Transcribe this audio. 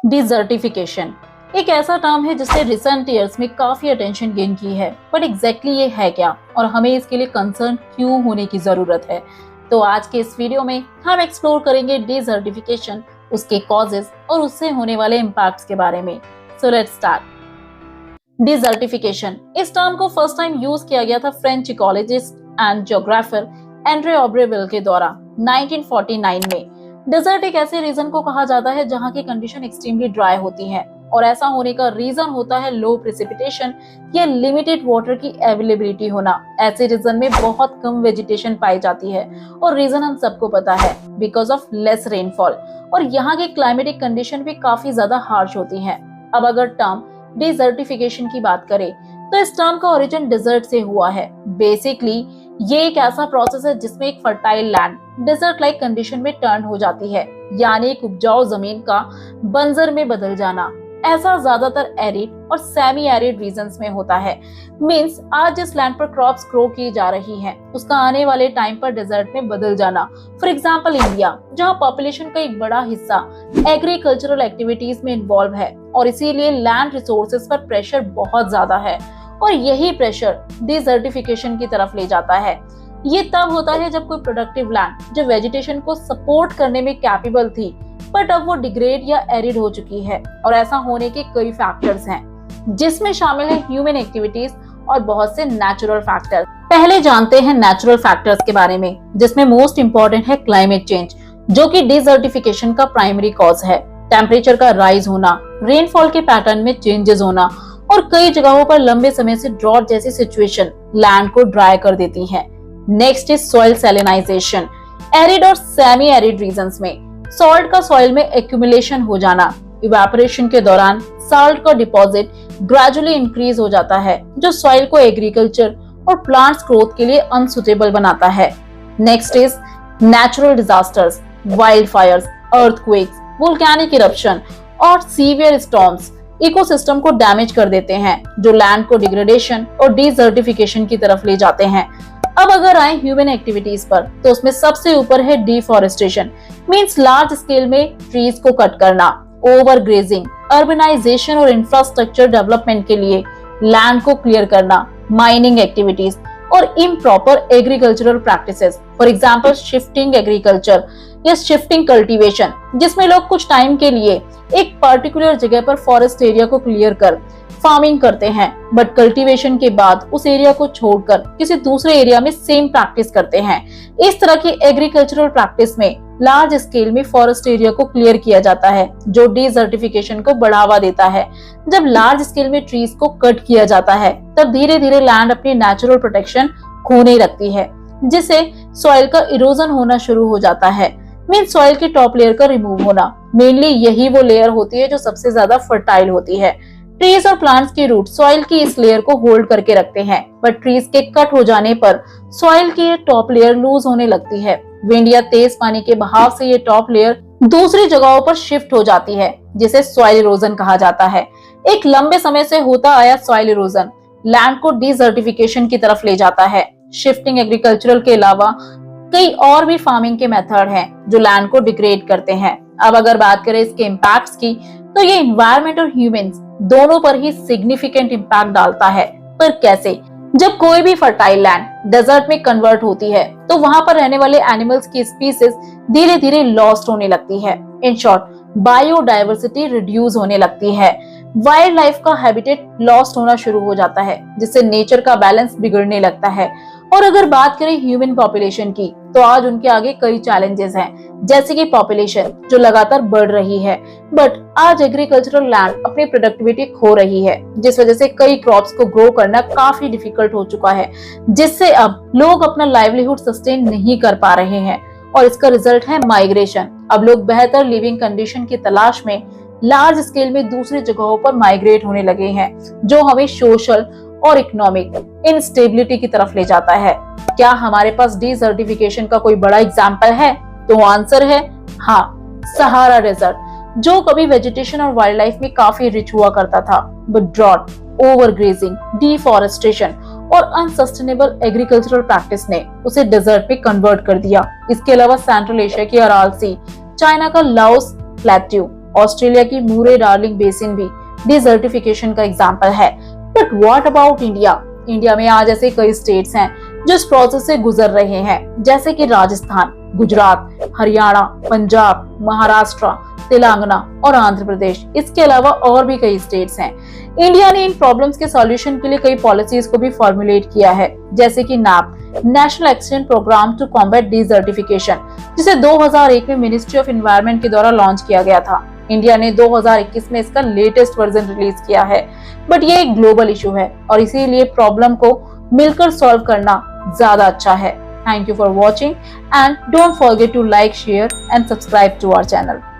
Desertification एक ऐसा term है जिसने रिसेंट ईयर्स में काफी अटेंशन गेन की है, बट एग्जैक्टली ये है क्या और हमें इसके लिए कंसर्न क्यों होने की जरूरत है। तो आज के इस वीडियो में हम एक्सप्लोर करेंगे डिजर्टिफिकेशन, उसके कॉजेस और उससे होने वाले इम्पैक्ट्स के बारे में। So let's start. डिजर्टिफिकेशन इस टर्म को फर्स्ट टाइम यूज किया गया था French ecologist and geographer Andre Aubreville के द्वारा 1949 में। डेजर्ट एक ऐसे रीजन को कहा जाता है जहाँ की कंडीशन एक्सट्रीमली ड्राई होती है, और ऐसा होने का रीजन होता है लो प्रेसिपिटेशन या लिमिटेड वाटर की अवेलेबिलिटी होना। ऐसे रीजन में बहुत कम वेजिटेशन पाई जाती है, और रीजन हम सबको पता है, बिकॉज ऑफ लेस रेनफॉल। और यहाँ की क्लाइमेटिक कंडीशन भी काफी ज्यादा हार्श होती है। अब अगर टर्म डिजर्टिफिकेशन की बात करें तो इस टर्म का ओरिजिन डिजर्ट से हुआ है। बेसिकली ये एक ऐसा प्रोसेस है जिसमें एक fertile land desert like condition में टर्न हो जाती है, यानी एक उपजाऊ जमीन का बंजर में बदल जाना। ऐसा ज्यादातर एरिड और सेमी एरिड रीजन्स में होता है। मींस आज जिस लैंड पर क्रॉप्स ग्रो की जा रही हैं, उसका आने वाले टाइम पर डेजर्ट में बदल जाना। फॉर एग्जांपल इंडिया, जहां पॉपुलेशन का एक बड़ा हिस्सा एग्रीकल्चरल एक्टिविटीज में इन्वॉल्व है, और इसीलिए लैंड रिसोर्सेज पर प्रेशर बहुत ज्यादा है, और यही प्रेशर डिजर्टिफिकेशन की तरफ ले जाता है। ये तब होता है जब कोई प्रोडक्टिव लैंड जो वेजिटेशन को सपोर्ट करने में कैपेबल थी, बट अब वो डिग्रेड या एरिड हो चुकी है। और ऐसा होने के कई फैक्टर्स हैं, जिसमें शामिल है ह्यूमन एक्टिविटीज और बहुत से नेचुरल फैक्टर्स। पहले जानते हैं नेचुरल फैक्टर्स के बारे में, जिसमें मोस्ट इंपॉर्टेंट है क्लाइमेट चेंज, जो कि डिजर्टिफिकेशन का प्राइमरी कॉज है। टेम्परेचर का राइज होना, रेनफॉल के पैटर्न में चेंजेस होना, और कई जगहों पर लंबे समय से ड्रॉट जैसी सिचुएशन लैंड को ड्राई कर देती है। Next is soil salinization. Arid और सेमी एरिड रीजन्स में सॉल्ट का सॉइल में एक्यूमुलेशन हो जाना। इवेपोरेशन के दौरान साल्ट का डिपॉजिट ग्रेजुअली इंक्रीज हो जाता है, जो सॉइल को एग्रीकल्चर और प्लांट्स ग्रोथ के लिए अनसुटेबल बनाता है। Next is natural disasters, wild Fyers, earthquakes, volcanic eruption और सीवियर स्टॉर्म्स इकोसिस्टम को डैमेज कर देते हैं, जो लैंड को डिग्रेडेशन और डिजर्टिफिकेशन की तरफ ले जाते हैं। अब अगर आए ह्यूमन एक्टिविटीज पर, तो उसमें सबसे ऊपर है डिफॉरेस्टेशन। मींस लार्ज स्केल में ट्रीज को कट करना, ओवर ग्रेजिंग, अर्बनाइजेशन और इंफ्रास्ट्रक्चर डेवलपमेंट के लिए लैंड को क्लियर करना, माइनिंग एक्टिविटीज और improper agricultural practices. For example shifting agriculture या शिफ्टिंग कल्टीवेशन, जिसमें लोग कुछ टाइम के लिए एक पर्टिकुलर जगह पर फॉरेस्ट एरिया को क्लियर कर फार्मिंग करते हैं, बट कल्टीवेशन के बाद उस एरिया को छोड़कर किसी दूसरे एरिया में सेम प्रैक्टिस करते हैं। इस तरह की एग्रीकल्चरल प्रैक्टिस में लार्ज स्केल में फॉरेस्ट एरिया को क्लियर किया जाता है, जो डिजर्टिफिकेशन को बढ़ावा देता है। जब लार्ज स्केल में ट्रीज को कट किया जाता है, तब धीरे धीरे लैंड अपनी नेचुरल प्रोटेक्शन खोने लगती है, जिससे सॉइल का इरोजन होना शुरू हो जाता है। मीन सॉइल की टॉप लेयर का रिमूव होना। मेनली यही वो लेयर होती है जो सबसे ज्यादा फर्टाइल होती है। ट्रीज और प्लांट्स की रूट सॉइल की इस लेयर को होल्ड करके रखते हैं, बट ट्रीज के कट हो जाने पर सॉइल की ये टॉप लेयर लूज होने लगती है। विंड या तेज पानी के बहाव से ये टॉप लेयर दूसरी जगहों पर शिफ्ट हो जाती है, जिसे सॉइल इरोजन कहा जाता है। एक लंबे समय से होता आया सॉइल इरोजन लैंड को डिजर्टिफिकेशन की तरफ ले जाता है। शिफ्टिंग एग्रीकल्चरल के अलावा कई और भी फार्मिंग के मेथड हैं जो लैंड को डिग्रेड करते हैं। अब अगर बात करें इसके इम्पैक्ट्स की, तो ये एनवायरनमेंट और ह्यूमंस दोनों पर ही सिग्निफिकेंट इम्पैक्ट डालता है। पर कैसे? जब कोई भी फर्टाइल लैंड डेजर्ट में कन्वर्ट होती है, तो वहां पर रहने वाले एनिमल्स की स्पीसीज धीरे धीरे लॉस्ट होने लगती है। इन शॉर्ट, बायोडायवर्सिटी रिड्यूस होने लगती है। वाइल्ड लाइफ का हैबिटेट लॉस्ट होना शुरू हो जाता है, जिससे नेचर का बैलेंस बिगड़ने लगता है। और अगर बात करें ह्यूमन पॉपुलेशन की, तो आज उनके आगे कई चैलेंजेस हैं, जैसे कि पॉपुलेशन जो लगातार बढ़ रही है, बट आज एग्रीकल्चरल लैंड अपनी प्रोडक्टिविटी खो रही है, जिस वजह से कई क्रॉप्स को ग्रो करना काफी डिफिकल्ट हो चुका है, जिससे अब लोग अपना लाइवलीहुड सस्टेन नहीं कर पा रहे हैं। और इसका रिजल्ट है माइग्रेशन। अब लोग बेहतर लिविंग कंडीशन की तलाश में लार्ज स्केल में दूसरी जगहों पर माइग्रेट होने लगे हैं, जो हमें सोशल और इकोनॉमिक इंस्टेबिलिटी की तरफ ले जाता है। क्या हमारे पास डिजर्टिफिकेशन का कोई बड़ा एग्जाम्पल है? तो आंसर है हाँ, सहारा डेजर्ट, जो कभी वेजिटेशन और वाइल्ड लाइफ में काफी रिच हुआ करता था, बट ड्रॉट, ओवरग्रेजिंग, डिफॉरेस्टेशन और अनसस्टेनेबल एग्रीकल्चरल प्रैक्टिस ने उसे डेजर्ट में कन्वर्ट कर दिया। इसके अलावा सेंट्रल एशिया की अराल सी, चाइना का लाओस प्लेट्यू ऑस्ट्रेलिया की मूरे डार्लिंग बेसिन भी डिजर्टिफिकेशन का एग्जाम्पल है। But what about India? India में आज ऐसे कई स्टेट्स हैं जो इस प्रोसेस से गुजर रहे हैं, जैसे कि राजस्थान, गुजरात, हरियाणा, पंजाब, महाराष्ट्र, तेलंगाना और आंध्र प्रदेश। इसके अलावा और भी कई स्टेट्स हैं। इंडिया ने इन प्रॉब्लम्स के सॉल्यूशन के लिए कई पॉलिसीज को भी फॉर्मुलेट किया है, जैसे कि NAP, national action program to combat desertification, जिसे 2001 में मिनिस्ट्री ऑफ एनवायरनमेंट के द्वारा लॉन्च किया गया था। इंडिया ने 2021 में इसका लेटेस्ट वर्जन रिलीज किया है। बट ये एक ग्लोबल इशू है और इसीलिए प्रॉब्लम को मिलकर सॉल्व करना ज्यादा अच्छा है। Thank you for watching and don't forget to like, share and subscribe to our channel.